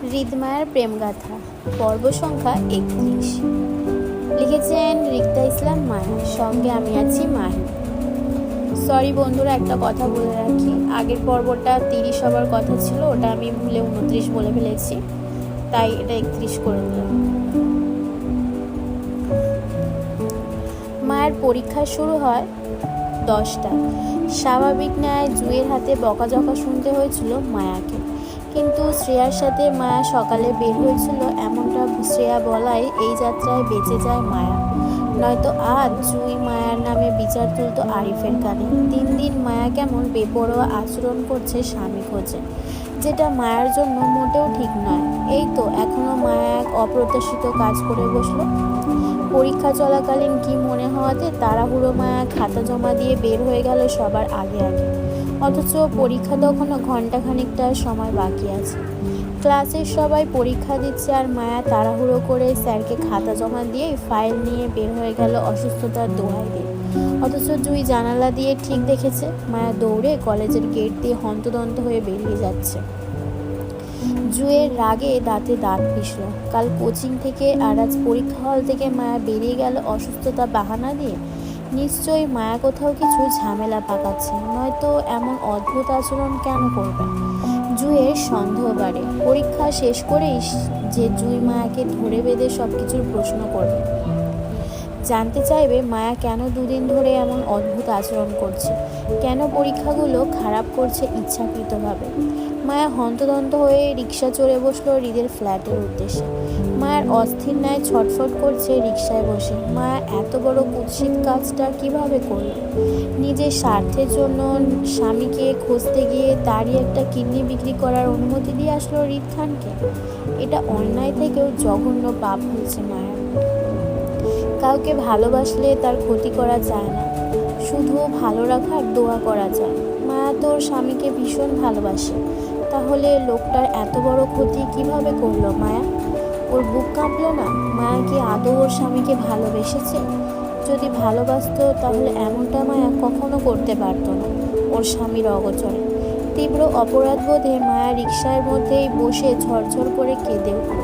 হৃদমায়ার প্রেমগাথা পর্ব সংখ্যা ৩১। লিখেছেন রিক্তা ইসলাম মায়া, সঙ্গে আমি আছি মাহি। সরি বন্ধুরা, একটা কথা বলে রাখি, আগের পর্বটা ৩০ হবার কথা ছিল, ওটা আমি ভুলে ২৯ বলে ফেলেছি, তাই এটা ৩১ করে দিলাম। মায়ের পরীক্ষা শুরু হয় 10টায়। স্বাভাবিক ন্যায় জুয়ের হাতে বকাঝকা শুনতে হয়েছিল মায়াকে, কিন্তু শ্রেয়ার সাথে মায়া সকালে বের হয়েছিল এমনটা শ্রেয়া বলায় এই যাত্রায় বেঁচে যায় মায়া। নয়তো আজ জুই মায়ার নামে বিচার তুলত আরিফের কানে। দিন দিন মায়া কেমন বেপরোয়া আচরণ করছে স্বামী খোঁজে, যেটা মায়ার জন্য মোটেও ঠিক নয়। এই তো এখনো মায়া এক অপ্রত্যাশিত কাজ করে বসলো। পরীক্ষা চলাকালীন কি মনে হওয়াতে তাড়াহুড়ো মায়া খাতা জমা দিয়ে বের হয়ে গেল সবার আগে আগে, অথচ পরীক্ষা তখনও ঘন্টাখানিকটার সময় বাকি আছে। ক্লাসের সবাই পরীক্ষা দিচ্ছে আর মায়া তাড়াহুড়ো করে স্যারকে খাতা জমা দিয়ে ফাইল নিয়ে বের হয়ে গেল অসুস্থতার দোহাই দিয়ে। অথচ জুই জানালা দিয়ে ঠিক দেখেছে মায়া দৌড়ে কলেজের গেট দিয়ে হন্তদন্ত হয়ে বেরিয়ে যাচ্ছে। জুয়ের রাগে দাঁতে দাঁত পিষল। কাল কোচিং থেকে আর আজ পরীক্ষা হল থেকে মায়া বেরিয়ে গেল অসুস্থতা বাহানা দিয়ে। নিশ্চয়ই মায়া কোথাও কিছু ঝামেলা পাকাচ্ছে, নয়তো এমন অদ্ভুত আচরণ কেন করবে। জুয়ের সন্দেহ বাড়ে। পরীক্ষা শেষ করেই যে জুই মায়াকে ধরে বেঁধে সব কিছুর প্রশ্ন করবে, জানতে চাইবে মায়া কেন দুদিন ধরে এমন অদ্ভুত আচরণ করছে, কেন পরীক্ষাগুলো খারাপ করছে ইচ্ছাকৃতভাবে। মায়া হন্তদন্ত হয়ে রিক্সা চড়ে বসলো হৃদের ফ্ল্যাটের উদ্দেশ্যে। মায়ার অস্থির ন্যায় ছটফট করছে রিক্সায় বসে। মায়া এত বড় কুৎসিত কাজটা কিভাবে করল? নিজের স্বার্থের জন্য স্বামীকে খুঁজতে গিয়ে তারই একটা কিডনি বিক্রি করার অনুমতি দিয়ে আসলো হৃদ খানকে। এটা অন্যায় থেকেও জঘন্য পাপ হয়েছে মায়ার। কাউকে ভালোবাসলে তার ক্ষতি করা যায় না, শুধু ভালো রাখার দোয়া করা যায়। মায়া তোর স্বামীকে ভীষণ ভালোবাসে, তাহলে লোকটার এত বড় ক্ষতি কিভাবে করলো মায়া? ওর বুক কাঁপলো না? মায়া কি আদৌ ওর স্বামীকে ভালোবেসেছে? যদি ভালোবাসতো তাহলে এমনটা মায়া কখনো করতে পারত না ওর স্বামীর অগোচরে। তীব্র অপরাধবোধে মায়া রিকশার মধ্যেই বসে ঝরঝর করে কেঁদে উঠল।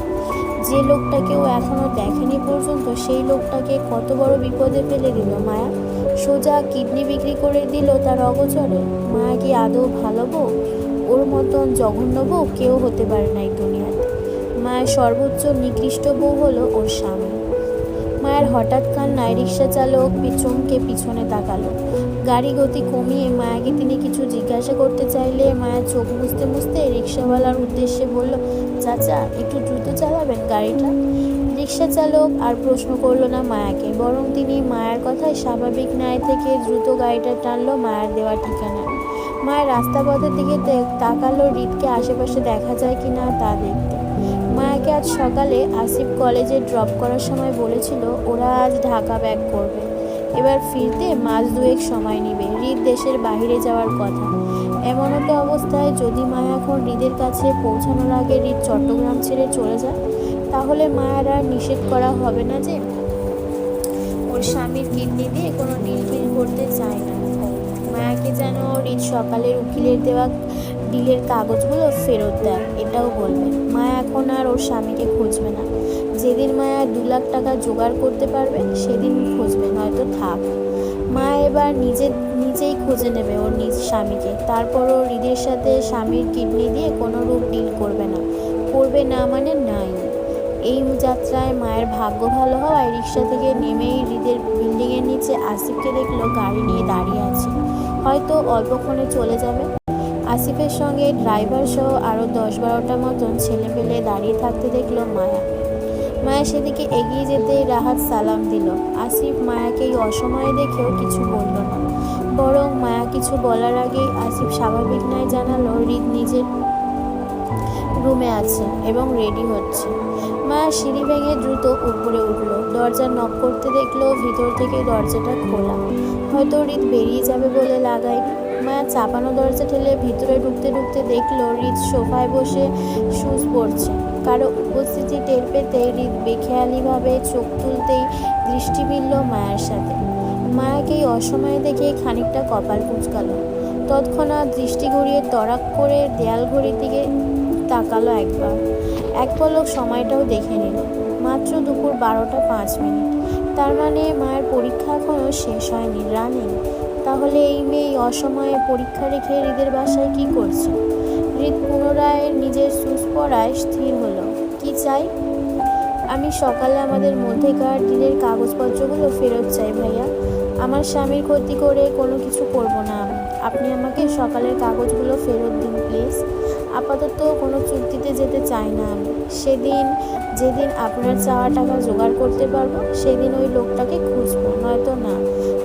যে লোকটাকেও এখনো দেখেনি পর্যন্ত, সেই লোকটাকে কত বড় বিপদে ফেলে দিল মায়া। সোজা কিডনি বিক্রি করে দিল তার অগোচরে। মায়া কি আদৌ ভালো বউ? ওর মতন জঘন্য বউ কেউ হতে পারে না এই দুনিয়াতে। মায়ের সর্বোচ্চ নিকৃষ্ট বউ হলো ওর স্বামী। মায়ের হঠাৎ কান্নায় রিক্সা চালক চমকে পিছনে তাকালো। গাড়ি গতি কমিয়ে মায়াকে তিনি কিছু জিজ্ঞাসা করতে চাইলে মায়া চোখ মুছতে মুছতে রিক্সাওয়ালার উদ্দেশ্যে বলল, চাচা একটু দ্রুত চালাবেন গাড়িটা। রিক্সা চালক আর প্রশ্ন করলো না মায়াকে, বরং তিনি মায়ের কথায় স্বাভাবিক ন্যায় থেকে দ্রুত গাড়িটা টানলো মায়ের দেওয়া ঠিকানায়। মায়ের রাস্তাপথের দিকে তাকালো হৃদকে আশেপাশে দেখা যায় কি না তা দেখতে। মায়াকে আজ সকালে আসিফ কলেজে ড্রপ করার সময় বলেছিল ওরা আজ ঢাকা ব্যাক করবে। এবার ফিরতে মাস 2 সময় নেবে। হৃদ দেশের বাইরে যাওয়ার কথা। এমন একটা অবস্থায় যদি মায়া এখন হৃদের কাছে পৌঁছানোর আগে হৃদ চট্টগ্রাম ছেড়ে চলে যায়, তাহলে মায়ার আর নিষেধ করা হবে না যে ওর স্বামীর কিডনি দিয়ে কোনো ডিল করতে চায় না। মায়াকে যেন হৃদ সকালের উকিলের দেওয়া ডিলের কাগজগুলো ফেরত দেয়, এটাও বলবে। মায়া এখন আর ওর স্বামীকে খুঁজবে না। যেদিন মায়া 2 লাখ টাকা জোগাড় করতে পারবে সেদিন খুঁজবে, নয়তো থাক। মা এবার নিজেই খুঁজে নেবে ওর নিজ স্বামীকে। তারপরও হৃদের সাথে স্বামীর কিডনি দিয়ে কোনো রূপ ডিল করবে না মানে নাই। এই যাত্রায় মায়ের ভাগ্য ভালো হওয়ায় রিক্সা থেকে নেমেই হৃদের বিল্ডিংয়ের নিচে আসিফকে দেখলো গাড়ি নিয়ে দাঁড়িয়ে আছে, হয়তো অল্পক্ষণে চলে যাবে। আসিফের সঙ্গে ড্রাইভার সহ আরও 10-12টা মতন ছেলেপেলে দাঁড়িয়ে থাকতে দেখলো মায়া। মায়া সেদিকে এগিয়ে যেতেই রাহাত সালাম দিল। আসিফ মায়াকে এই অসময়ে দেখেও কিছু বলল না, বরং মায়া কিছু বলার আগেই আসিফ স্বাভাবিক নয় জানালো হৃদ নিজের রুমে আছে এবং রেডি হচ্ছে। মায়া সিঁড়ি ভেঙে দ্রুত উপরে উঠল। দরজা নক করতে দেখলো ভিতর থেকে দরজাটা খোলা, হয়তো হৃদ বেরিয়ে যাবে বলে লাগায়নি। মায়া চাপানো দরজা ঠেলে ভিতরে ঢুকতে ঢুকতে দেখলো হৃদ সোফায় বসে শুজ পড়ছে। কারো উপস্থিতি টের পেতে হৃদ বেখেয়ালিভাবে চোখ তুলতেই দৃষ্টি মিলল মায়ের সাথে। মায়াকে অসময়ে দেখে খানিকটা কপাল কুঁচকালো। তৎক্ষণাৎ দৃষ্টি ঘুরিয়ে তড়াক করে দেয়াল ঘড়ির দিকে তাকালো একবার, এক পলক সময়টাও দেখে নিল। মাত্র দুপুর 12টা 5 মিনিট। তার মানে মায়ের পরীক্ষা এখনো শেষ হয়নি, রানিং। তাহলে এই মেয়ে এই অসময়ে পরীক্ষা রেখে হৃদের বাসায় কি করছে? হৃদ পুনরায় নিজের শুজ পরায় স্থির হলো। কি চাই? আমি সকালে আমাদের মধ্যেকার ডিলের কাগজপত্রগুলো ফেরত চাই ভাইয়া। আমার স্বামীর ক্ষতি করে কোনো কিছু করব না আমি। আপনি আমাকে সকালের কাগজগুলো ফেরত দিন প্লিজ। আপাতত কোনো চুক্তিতে যেতে চাই না আমি। যেদিন আপনার চাওয়া টাকা জোগাড় করতে পারবো সেদিন ওই লোকটাকে খুঁজবো, নয়তো না।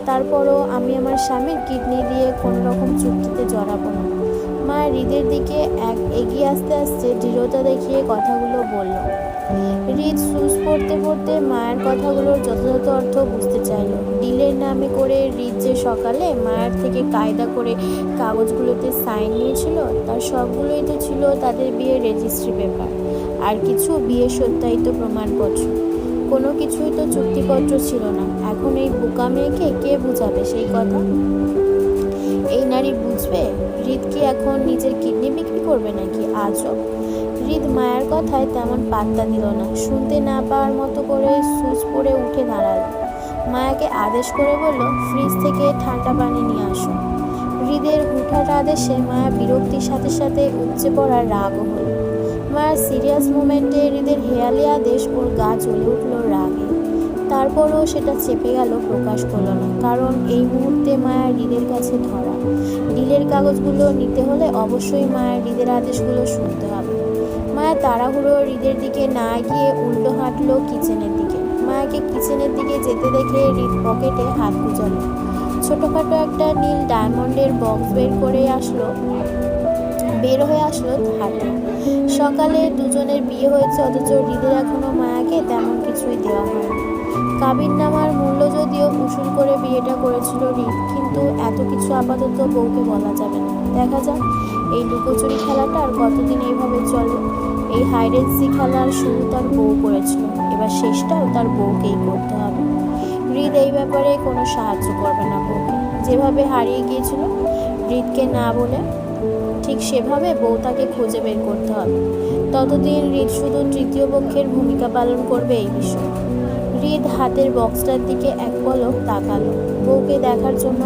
তারপরও আমি আমার স্বামীর কিডনি দিয়ে কোনো রকম চুক্তিতে জড়াবো না। মা হৃদের দিকে এগিয়ে আসতে আসতে দৃঢ়তা দেখিয়ে কথাগুলো বলল। হৃদ শুজ পড়তে পড়তে মায়ের কথাগুলোর যথাযথ অর্থ বুঝতে চাইল। ডিলের নামে করে হৃদ যে সকালে মায়ের থেকে কায়দা করে কাগজগুলোতে সাইন নিয়েছিল, তার সবগুলোই তো ছিল তাদের বিয়ের রেজিস্ট্রি পেপার, আর কিছু বিয়ের সত্যায়িত প্রমাণপত্র। কোনো কিছুই তো চুক্তিপত্র ছিল না। এখন এই বোকা মেয়েকে কে বুঝাবে সেই কথা? এই নারী বুঝবে? হৃদ কি এখন নিজের কিডনি বিক্রি করবে নাকি? আজও হৃদ মায়ের কথায় তেমন পাত্তা দিল না। শুনতে না পাওয়ার মতো করে সুচ পরে উঠে দাঁড়ালো। মায়াকে আদেশ করে বলল, ফ্রিজ থেকে ঠান্ডা পানি নিয়ে আসো। হৃদের হুটহাট আদেশে মায়া বিরক্তির সাথে সাথে উপচে পড়ার রাগও হলো। মায়ের সিরিয়াস মোমেন্টে হৃদের হেয়ালি আদেশ ওর গা জ্বলে উঠল রাগে। তারপরও সেটা চেপে গেল, প্রকাশ করলো না। কারণ এই মুহূর্তে মায়া হৃদের কাছে ধরা। ডিলের কাগজগুলো নিতে হলে অবশ্যই মায়ের হৃদের আদেশগুলো শুনতে হবে। মায়া তাড়াহুড়ো হৃদের দিকে না গিয়ে উল্টো হাঁটলো কিচেনের দিকে। মায়াকে কিচেনের দিকে যেতে দেখে হৃদ পকেটে হাত গুজালো। ছোটখাটো একটা নীল ডায়মন্ডের বক্স বের হয়ে আসলো হাতে। সকালে দুজনের বিয়ে হয়েছে, অথচ হৃদের এখনো মায়াকে তেমন কিছুই দেওয়া হয়নি। কাবিননামার মূল্য যদিও উসুল করে বিয়েটা করেছিল হৃদ, কিন্তু এত কিছু আপাতত বউকে বলা যাবে না। দেখা যাক এই লুকোচুরি খেলাটা আর কতদিন এইভাবে চলে। এই হাইডেন্সি খেলার শুরু তার বউ করেছিল, এবার শেষটাও তার বউকেই করতে হবে। হৃদ এই ব্যাপারে কোনো সাহায্য করবে না বউকে। যেভাবে হারিয়ে গিয়েছিল হৃদকে না বলে, ঠিক সেভাবে বউ তাকে খুঁজে বের করতে হবে। ততদিন হৃদ শুধু তৃতীয় পক্ষের ভূমিকা পালন করবে এই বিষয়ে। হৃদ হাতের বক্সটার দিকে এক পলক তাকালো। বউকে দেওয়ার জন্য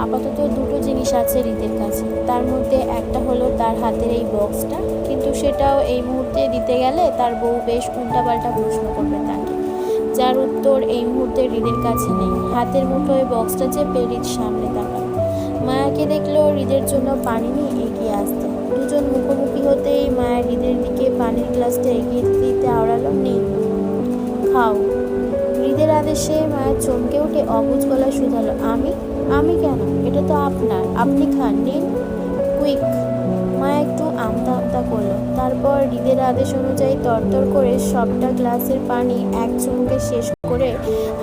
আপাতত দুটো জিনিস আছে হৃদের কাছে। তার মধ্যে একটা হলো তার হাতের এই বক্সটা, কিন্তু সেটাও এই মুহূর্তে দিতে গেলে তার বউ বেশ উল্টাপাল্টা প্রশ্ন করবে তাকে, যার উত্তর এই মুহূর্তে হৃদের কাছে নেই। হাতের মুঠোয় বক্সটা চেপে হৃদ সামনে তাকাল। মায়াকে দেখলো হৃদের জন্য পানি নিয়ে এগিয়ে আসতে। দুজন মুখোমুখি হতেই মায়া হৃদের দিকে পানির গ্লাসটা এগিয়ে দিতে আওড়ালো, নিন, খাও। হৃদের আদেশে মায়া চমকে উঠে অবুঝ গলায় শুধালো, আমি কেন? এটা তো আপনার, আপনি খান, নিন, কুইক। মায়া একটু আমতা আমতা করলো। তারপর হৃদের আদেশ অনুযায়ী তরতর করে সবটা গ্লাসের পানি এক চুমুকে শেষ করে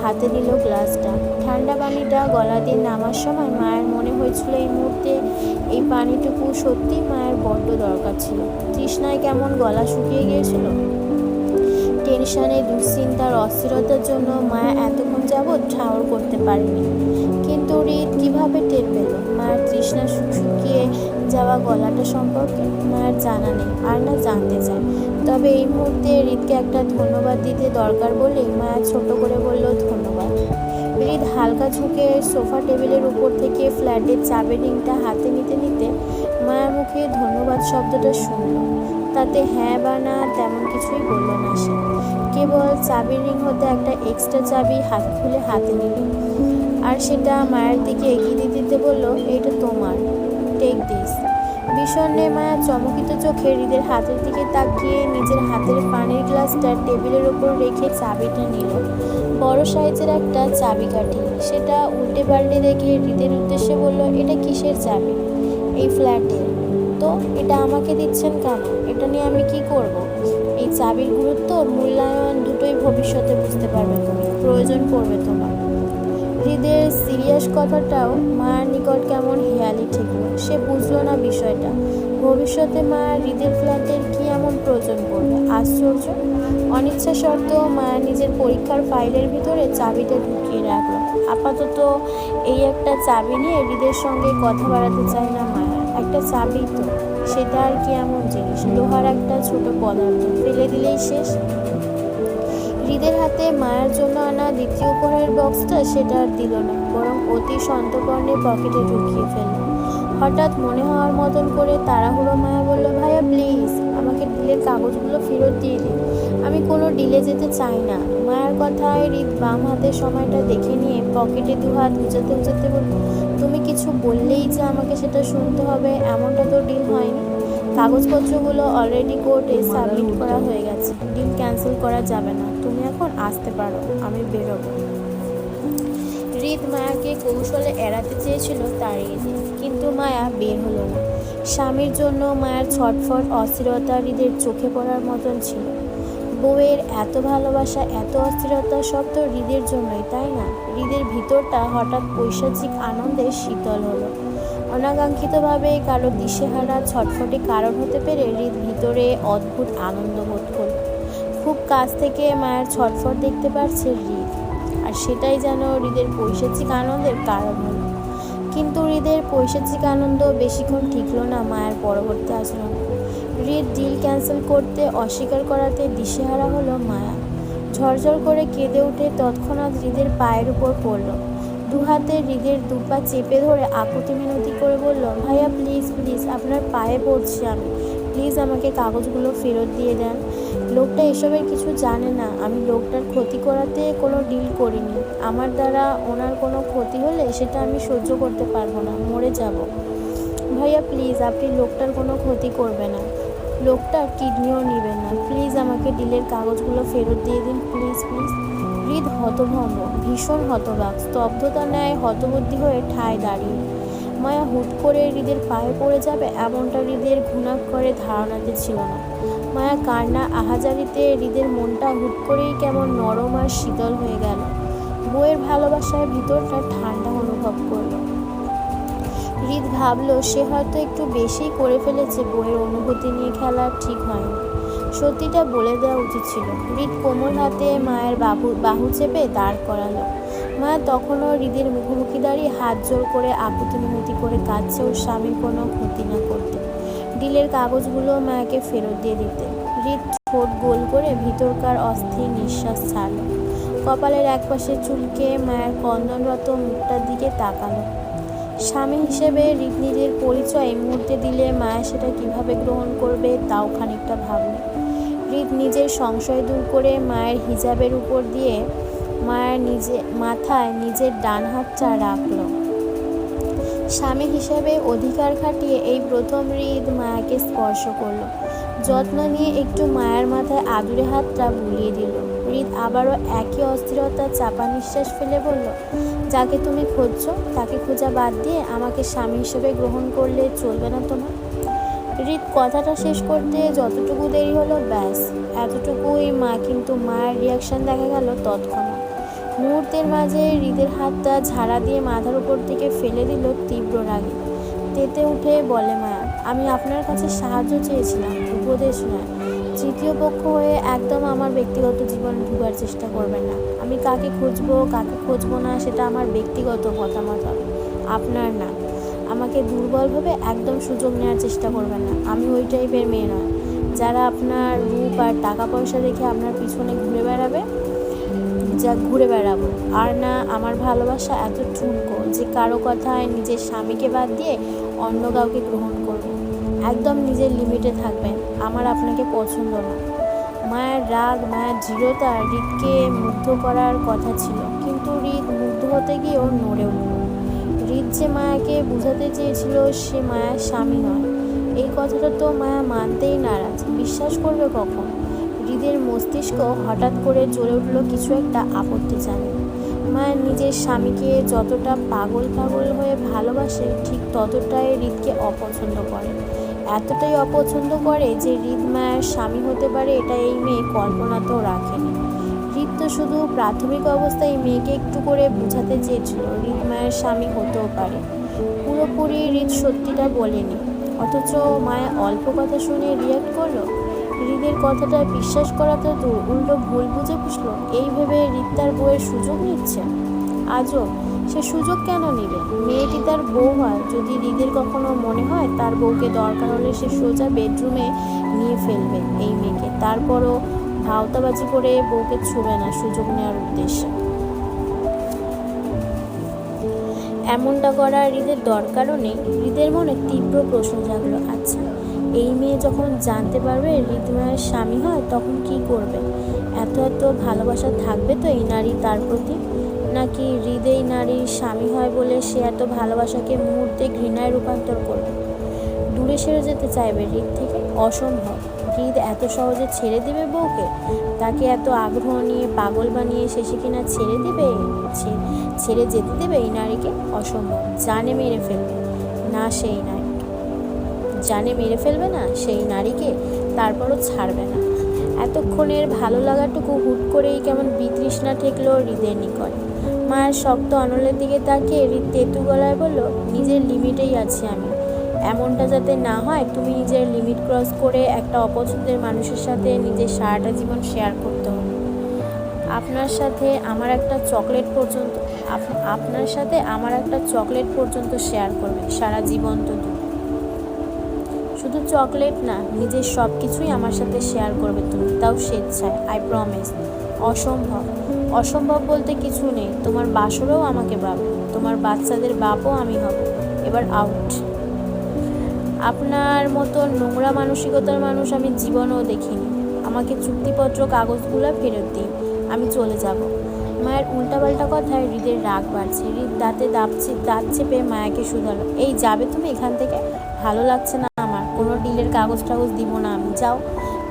হাতে নিল গ্লাসটা। ঠান্ডা পানিটা গলা দিয়ে নামার সময় মায়ের মনে হয়েছিল এই মুহূর্তে এই পানিটুকু সত্যি মায়ের বড্ড দরকার ছিল। তৃষ্ণায় কেমন গলা শুকিয়ে গিয়েছিল। টেনশনে, দুশ্চিন্তার, অস্থিরতার জন্য মায়া এতক্ষণ যাবৎ ঠাউর করতে পারেনি। কিন্তু হৃদ কিভাবে টের পেল মায়ের তৃষ্ণা শুকিয়ে যাওয়া গলাটা সম্পর্কে? মায়ের জানা নেই, আর না জানতে চায়। তবে এই মুহূর্তে হৃদকে একটা ধন্যবাদ দিতে দরকার বলেই মায়া ছোট করে বলল, ধন্যবাদ। হৃদ হালকা ঝুঁকে সোফা টেবিলের উপর থেকে ফ্ল্যাটের চাবির রিংটা হাতে নিতে নিতে মায়া মুখে ধন্যবাদ শব্দটা শুনল। তাতে হ্যাঁ বা না তেমন কিছুই বলল না সে। কেবল চাবির রিং হতে একটা এক্সট্রা চাবি খুলে হাতে নিল, আর সেটা মায়ের দিকে এগিয়ে দিতে বলল, এটা তোমার, টেক দিস। বিষণ্ণে মায়া চমকিত চোখে হৃদের হাতের দিকে তাকিয়ে নিজের হাতের পানির গ্লাসটা টেবিলের ওপর রেখে চাবিটা নিল। বড় সাইজের একটা চাবিকাঠি। সেটা উল্টে পাল্টে দেখে হৃদের উদ্দেশ্যে বলল, এটা কিসের চাবি? এই ফ্ল্যাটের। তো এটা আমাকে দিচ্ছেন কেন? এটা নিয়ে আমি কি করব? এই চাবির গুরুত্ব, মূল্যায়ন দুটোই ভবিষ্যতে বুঝতে পারবে তুমি, প্রয়োজন পড়বে তোমার। হৃদের সিরিয়াস কথাটাও মায়ের নিকট কেমন হেয়ালি ঠেকল। সে বুঝলো না বিষয়টা। ভবিষ্যতে মায়ের হৃদের ফ্ল্যাটের কি এমন প্রয়োজন পড়বে? আশ্চর্য। অনিচ্ছা সত্ত্বেও মায়ের নিজের পরীক্ষার ফাইলের ভিতরে চাবিটা ঢুকিয়ে রাখলো। আপাতত এই একটা চাবি নিয়ে হৃদের সঙ্গে কথা বাড়াতে চায় না মায়া। একটা চাবি তো, সেটা আর কি এমন জিনিস, লোহার একটা ছোট পদার্থ, ফেলে দিলেই শেষ। হৃদের হাতে মায়ের জন্য আনা দ্বিতীয় উপহারের বক্সটা সেটা আর দিল না, বরং অতি সন্তর্পণে পকেটে ঢুকিয়ে ফেলল। হঠাৎ মনে হওয়ার মতন করে তাড়াহুড়ো মায়া বলল, ভাইয়া প্লিজ আমাকে ডিলের কাগজগুলো ফেরত দিয়ে দিন, আমি কোনো ডিলে যেতে চাই না। মায়ের কথায় হৃদ বাম হাতের সময়টা দেখে নিয়ে পকেটে দু হাত গুজাতে গুজাতে বলল, তুমি কিছু বললেই যে আমাকে সেটা শুনতে হবে এমনটা তো ডিল হয়নি। কাগজপত্রগুলো অলরেডি কোর্টে সাবমিট করা হয়ে গেছে, ডিল ক্যান্সেল করা যাবে না, তুমি এখন আসতে পারো, আমি বেরোবো। হৃদ মায়াকে কৌশলে এড়াতে চেয়েছিল তাড়িয়ে দিয়ে, কিন্তু মায়া বের হলো না। স্বামীর জন্য মায়ের ছটফট অস্থিরতা হৃদের চোখে পড়ার মতন ছিল। বউয়ের এত ভালোবাসা, এত অস্থিরতা সব তো হৃদের জন্যই, তাই না? হৃদের ভিতরটা হঠাৎ পৈশাচিক আনন্দে শীতল হলো। অনাকাঙ্ক্ষিতভাবে কারো দিশেহারা ছটফটে কারণ হতে পেরে হৃদ ভিতরে অদ্ভুত আনন্দ বোধ করল। খুব কাছ থেকে মায়ের ছটফট দেখতে পারছে হৃদ, আর সেটাই যেন হৃদের পৈশাচিক আনন্দের কারণ হলো। কিন্তু হৃদের পৈশাচিক আনন্দ বেশিক্ষণ টিকল না মায়ের পরবর্তী আচরণ। হৃদ ডিল ক্যান্সেল করতে অস্বীকার করাতে দিশেহারা হলো মায়া। ঝরঝর করে কেঁদে উঠে তৎক্ষণাৎ হৃদের পায়ের উপর পড়ল। দু হাতে হৃদের দুপা চেপে ধরে আকুতি মিনতি করে বলল, ভাইয়া প্লিজ প্লিজ আপনার পায়ে পড়ছি আমি, প্লিজ আমাকে কাগজগুলো ফেরত দিয়ে দেন। লোকটা এসবের কিছু জানে না, আমি লোকটার ক্ষতি করাতে কোনো ডিল করিনি, আমার দ্বারা ওনার কোনো ক্ষতি হলে সেটা আমি সহ্য করতে পারবো না, মরে যাব। ভাইয়া প্লিজ আপনি লোকটার কোনো ক্ষতি করবে না, লোকটার কিডনিও নেবেন না, প্লিজ আমাকে ডিলের কাগজগুলো ফেরত দিয়ে দিন, প্লিজ প্লিজ। হৃদ হতভম্ব, ভীষণ হতবাক, স্তব্ধতা ন্যায় হতবুদ্ধি হয়ে ঠায় দাঁড়িয়ে। মায়া হুট করে হৃদের পায়ে পড়ে যাবে এমনটা হৃদের ঘুণাক্ষরে ধারণাতে ছিল না। মায়া কান্না আহাজারিতে হৃদের মনটা হুট করেই কেমন নরম আর শীতল হয়ে গেল। বউয়ের ভালোবাসার ভিতরটা ঠান্ডা অনুভব করলো। হৃদ ভাবলো সে হয়তো একটু বেশি করে ফেলেছে, বউয়ের অনুভূতি নিয়ে খেলা ঠিক হয়নি, সত্যিটা বলে দেওয়া উচিত ছিল। হৃদ কোমল হাতে মায়ের বাহু চেপে দাঁড় করালো। মায়া তখনও হৃদের মুখোমুখি দাঁড়িয়ে হাত জোর করে আকুতি মিনতি করে কাঁদছে ওর স্বামীর কোনো ক্ষতি না করতে, ডিলের কাগজগুলো মায়াকে ফেরত দিয়ে দিতে। হৃদ ঠোঁট গোল করে ভিতরকার অস্থির নিঃশ্বাস ছাড়ল। কপালের একপাশে চুলকে মায়ের কন্দনরত মুখটার দিকে তাকালো। স্বামী হিসেবে হৃদ নিজের পরিচয় মুহূর্তে দিলে মায়া সেটা কিভাবে গ্রহণ করবে তাও খানিকটা ভাবল। হৃদ নিজের সংশয় দূর করে মায়ের হিজাবের উপর দিয়ে মায়ের মাথায় নিজের ডান হাতটা রাখল। স্বামী হিসেবে অধিকার খাটিয়ে এই প্রথম হৃদ মায়াকে স্পর্শ করল। যত্ন নিয়ে একটু মায়ের মাথায় আদুরে হাতটা বুলিয়ে দিল। হৃদ আবারও একই অস্থিরতা চাপা নিঃশ্বাস ফেলে বলল, যাকে তুমি খুঁজছো তাকে খোঁজা বাদ দিয়ে আমাকে স্বামী হিসেবে গ্রহণ করলে চলবে না তোমার? হৃদ কথাটা শেষ করতে যতটুকু দেরি হলো ব্যাস এতটুকুই মা, কিন্তু মায়ের রিয়াকশন দেখা গেল তৎক্ষণাৎ। মুহূর্তের মাঝে হৃদের হাতটা ঝাড়া দিয়ে মাথার উপর থেকে ফেলে দিল তীব্র রাগে। তেতে উঠে বলে মায়া, আমি আপনার কাছে সাহায্য চেয়েছিলাম, উপদেশ নয়। তৃতীয় পক্ষ হয়ে একদম আমার ব্যক্তিগত জীবনে ঢোকার চেষ্টা করবেন না। আমি কাকে খুঁজবো কাকে খুঁজবো না সেটা আমার ব্যক্তিগত মতামত হবে, আপনার না। আমাকে দুর্বলভাবে একদম সুযোগ নেওয়ার চেষ্টা করবেন না, আমি ওই টাইপের মেয়ে নয় যারা আপনার রূপ আর টাকা পয়সা দেখে আপনার পিছনে ঘুরে বেড়াবো। আর না আমার ভালোবাসা এত ঠুনকো যে কারো কথায় নিজের স্বামীকে বাদ দিয়ে অন্য কাউকে গ্রহণ করবে। একদম নিজের লিমিটে থাকবেন, আমার আপনাকে পছন্দ না। মায়ের রাগ, মায়ের দৃঢ়তা হৃদকে মুগ্ধ করার কথা ছিল, কিন্তু হৃদ মুগ্ধ হতে গিয়েও নড়ে উঠল। হৃদ যে মায়াকে বোঝাতে চেয়েছিল সে মায়ার স্বামী নয়, এই কথাটা তো মায়া মানতেই নারাজ। বিশ্বাস করবে কখন? হৃদের মস্তিষ্ক হঠাৎ করে জ্বলে উঠল কিছু একটা আপত্তি জানে। মায়া নিজের স্বামীকে যতটা পাগল হয়ে ভালোবাসে ঠিক ততটাই হৃদকে অপছন্দ করে। এতটাই অপছন্দ করে যে হৃদ মায়ের স্বামী হতে পারে এটা এই মেয়ে কল্পনাতেও রাখেনি। হৃদ তো শুধু প্রাথমিক অবস্থায় এই মেয়েকে একটু করে বোঝাতে চেয়েছিল হৃদ মায়ের স্বামী হতেও পারে, পুরোপুরি হৃদ সত্যিটা বলেনি। অথচ মায়া অল্প কথা শুনে রিয়াক্ট করলো। হৃদের কথাটা বিশ্বাস করা তো দূর, উল্টো ভুল বুঝে বসলো। এই ভেবে হৃদ তার বউয়ের সুযোগ নিচ্ছে। আজও সে সুযোগ কেন নেবে? মেয়েটি তার বউ হয়। যদি হৃদের কখনো মনে হয় তার বউকে দরকার হলে সে সোজা বেডরুমে নিয়ে ফেলবে এই মেয়েকে, তারপরও ভাওতাবাজি করে বউকে ছুবে না সুযোগ নেওয়ার উদ্দেশ্যে। এমনটা করার হৃদের দরকারও নেই। হৃদের মনে তীব্র প্রশ্ন জাগলো, আচ্ছা এই মেয়ে যখন জানতে পারবে হৃদ মায়ের স্বামী হয় তখন কি করবে? এত এত ভালোবাসা থাকবে তো এই নারী তার প্রতি? নাকি হৃদ এই নারীর স্বামী হয় বলে সে এত ভালোবাসাকে মুহূর্তে ঘৃণায় রূপান্তর করবে, দূরে সরে যেতে চাইবে হৃদ থেকে? অসম্ভব। হৃদ এত সহজে ছেড়ে দিবে বউকে? তাকে এত আগ্রহ নিয়ে পাগল বানিয়ে শেষে কিনা ছেড়ে দিবে, ছেড়ে যেতে দেবে এই নারীকে? অসম্ভব। জানে মেরে ফেলবে না সেই নারী, জানে মেরে ফেলবে না সেই নারীকে, তারপরও ছাড়বে না। এতক্ষণের ভালো লাগাটুকু হুট করেই কেমন বিতৃষ্ণা ঠেকলো হৃদের নিকট। মায়ের শক্ত অনলের দিকে তাকিয়ে হৃদ তেতু গলায় বলল, নিজের লিমিটেই আছি আমি। এমনটা যাতে না হয় তুমি নিজের লিমিট ক্রস করে একটা অপছন্দের মানুষের সাথে নিজের সারাটা জীবন শেয়ার করতে হবে। আপনার সাথে আমার একটা চকলেট পর্যন্ত শেয়ার করবে, সারা জীবন তো দূর। শুধু চকলেট না, নিজের সব কিছুই আমার সাথে শেয়ার করবে তুমি, তাও স্বেচ্ছায়, আই প্রমিস। অসম্ভব। অসম্ভব বলতে কিছু নেই। তোমার বাসরেও আমাকে পাবে, তোমার বাচ্চাদের বাপও আমি হব। এবার আউট। আপনার মতো নোংরা মানসিকতার মানুষ আমি জীবনেও দেখিনি। আমাকে চুক্তিপত্র কাগজগুলো ফেরত দিন, আমি চলে যাব। মায়ের উল্টাপাল্টা কথায় হৃদের রাগ বাড়ছে। হৃদ দাঁত চেপে মায়াকে শুধালো, এই যাবে তুমি এখান থেকে? ভালো লাগছে না আমার। কোনো ডিলের কাগজ টাগজ দিব না আমি, যাও।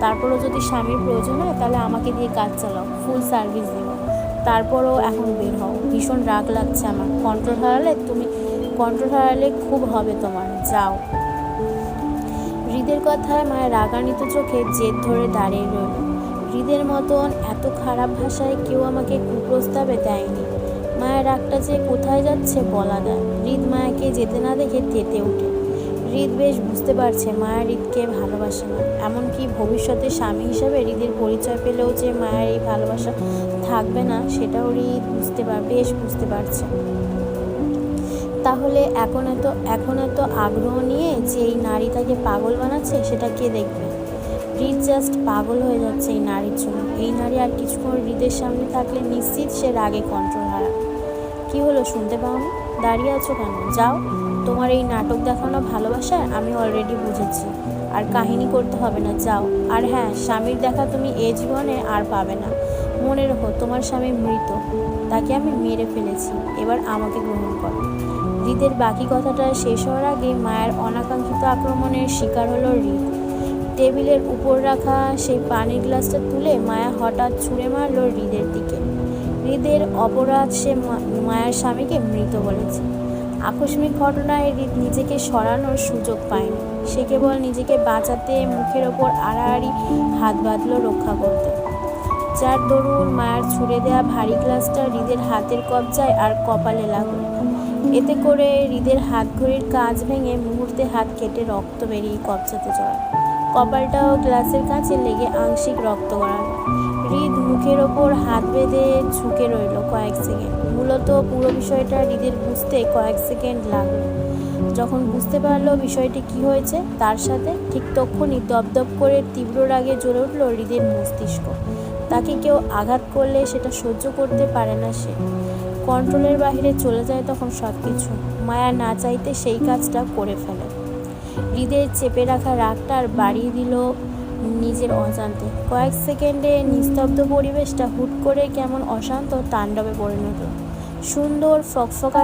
তারপরও যদি স্বামীর প্রয়োজন হয় তাহলে আমাকে দিয়ে কাজ চালাও, ফুল সার্ভিস দিব। তারপরও এখন বের হও। ভীষণ রাগ লাগছে আমার। কন্ট্রোল হারালে খুব হবে তোমার, যাও। হৃদের কথায় মায়ের রাগান্বিত চোখে জেদ ধরে দাঁড়িয়ে রইল। হৃদের মতন এত খারাপ ভাষায় কেউ আমাকে কুপ্রস্তাবে দেয়নি। মায়ের রাগটা যে কোথায় যাচ্ছে বলা যায়। হৃদ মায়াকে যেতে না দেখে তেতে ওঠে। হৃদ বেশ বুঝতে পারছে মায়া হৃদকে ভালোবাসে না। এমনকি ভবিষ্যতে স্বামী হিসাবে হৃদের পরিচয় পেলেও যে মায়ের এই ভালোবাসা থাকবে না সেটাও হৃদ বেশ বুঝতে পারছে। তাহলে এখন এত আগ্রহ নিয়ে যে এই নারী তাকে পাগল বানাচ্ছে সেটা কে দেখবে? হৃদ জাস্ট পাগল হয়ে যাচ্ছে এই নারীর জন্য। এই নারী আর কিছুক্ষণ হৃদের সামনে থাকলে নিশ্চিত সে রাগে কন্ট্রোল হারাবে। কি হলো, শুনতে পাওনি? দাঁড়িয়ে আছো কেন? যাও। তোমার এই নাটক দেখানো ভালোবাসায় আমি অলরেডি বুঝেছি। আর কাহিনী করতে হবে না, যাও। আর হ্যাঁ, স্বামীর দেখা তুমি এ জীবনে আর পাবে না। মনে রেখো, তোমার স্বামী মৃত, তাকে আমি মেরে ফেলেছি। এবার আমাকে গ্রহণ করো। হৃদের বাকি কথাটা শেষ হওয়ার আগে মায়ের অনাকাঙ্ক্ষিত আক্রমণের শিকার হলো হৃদ। টেবিলের উপর রাখা সেই পানির গ্লাসটা তুলে মায়া হঠাৎ ছুঁড়ে মারল হৃদের দিকে। হৃদের অপরাধ, সে মায়ের স্বামীকে মৃত বলেছে। আকস্মিক ঘটনায় হৃদ নিজেকে সরানোর সুযোগ পায়নি। সে কেবল নিজেকে বাঁচাতে মুখের ওপর আড়াআড়ি হাত বাঁধল রক্ষা করতে, যার দরুন মায়ের ছুঁড়ে দেয়া ভারী গ্লাসটা হৃদের হাতের কবজায় আর কপালে লাগল। এতে করে হৃদের হাত ঘড়ির কাঁচ ভেঙে মুহূর্তে হাত কেটে রক্ত বেরিয়ে কবজাতে জড়াল। কপালটাও গ্লাসের কাছে লেগে আংশিক রক্ত গড়াল। হৃদ মুখের ওপর হাত বেঁধে ঝুঁকে রইল কয়েক সেকেন্ড। মূলত পুরো বিষয়টা হৃদের বুঝতে কয়েক সেকেন্ড লাগলো। যখন বুঝতে পারলো বিষয়টি কি হয়েছে তার সাথে, ঠিক তখনই দপদপ করে তীব্র রাগে জ্বলে উঠল হৃদের মস্তিষ্ক। তাকে কেউ আঘাত করলে সেটা সহ্য করতে পারে না সে। কন্ট্রোলের বাইরে চলে যায় তখন সব কিছু। মায়া না চাইতে সেই কাজটা করে ফেলে। হৃদের চেপে রাখা রাগটা আর বাড়িয়ে দিল নিজের অজান্তে। কয়েক সেকেন্ডে নিস্তব্ধ পরিবেশটা হুট করে কেমন অশান্ত তাণ্ডবে পরিণত। সুন্দর ফকফকা